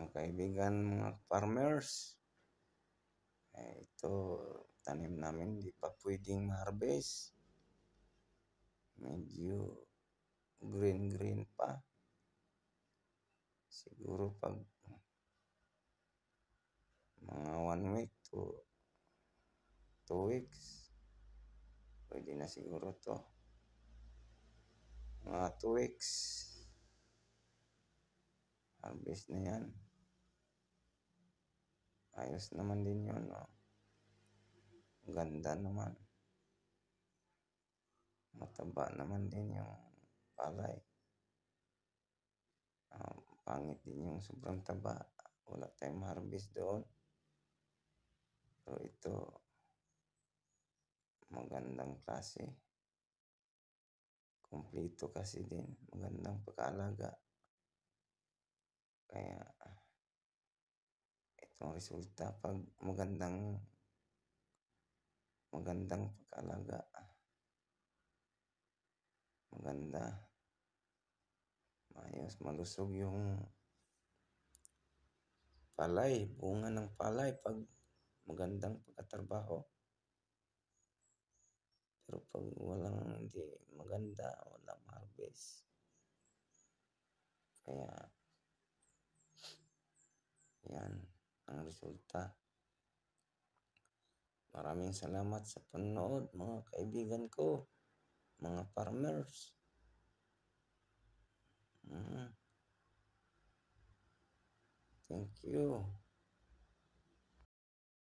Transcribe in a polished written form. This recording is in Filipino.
Mga kaibigan, mga farmers, ito tanim namin hindi pa pwedeng ma-harvest. Medyo green pa. Siguro pag mga 1 week to 2 weeks, pwede na siguro to. Mga 2 weeks, harvest na yan. Ayos naman din yun, no? Ganda naman. Mataba naman din yung palay. Pangit din yung sobrang taba. Wala tayong harvest doon. Pero ito, magandang klase. Kompleto kasi din. Magandang pagkaalaga. Kaya, itong resulta pag magandang pagkaalaga. Maganda. Ayos, malusog yung palay, bunga ng palay pag magandang pagkatrabaho. Pero pag hindi maganda, walang harvest. Kaya, yan ang resulta. Maraming salamat sa panonood, mga kaibigan ko, mga farmers. Thank you.